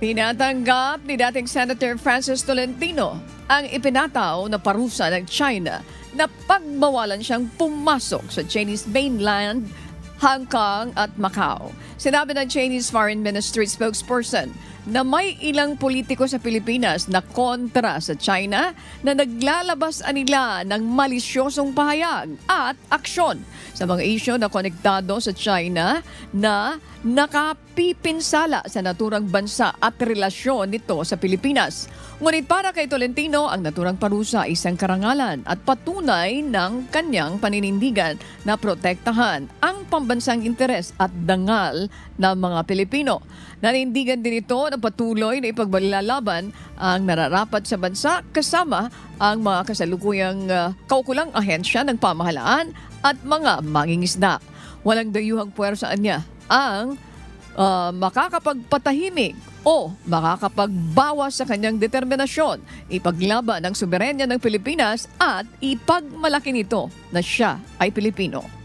Tinatanggap ni dating Senator Francis Tolentino ang ipinataw na parusa ng China na pagbawalan siyang pumasok sa Chinese mainland, Hong Kong at Macau. Sinabi ng Chinese Foreign Ministry spokesperson na may ilang politiko sa Pilipinas na kontra sa China na naglalabas nila ng malisyosong pahayag at aksyon sa mga isyu na konektado sa China na nakapipinsala sa naturang bansa at relasyon nito sa Pilipinas. Ngunit para kay Tolentino, ang naturang parusa ay isang karangalan at patunay ng kanyang paninindigan na protektahan ang pambansang interes at dangal ng mga Pilipino. Nanindigan din ito na patuloy na ipaglalaban ang nararapat sa bansa kasama ang mga kasalukuyang kaukulang ahensya ng pamahalaan at mga mangingisda. Walang dayuhang puwersaan niya ang makakapagpatahimik o makakapagbawas sa kanyang determinasyon, ipaglaban ang soberenya ng Pilipinas at ipagmalaki nito na siya ay Pilipino.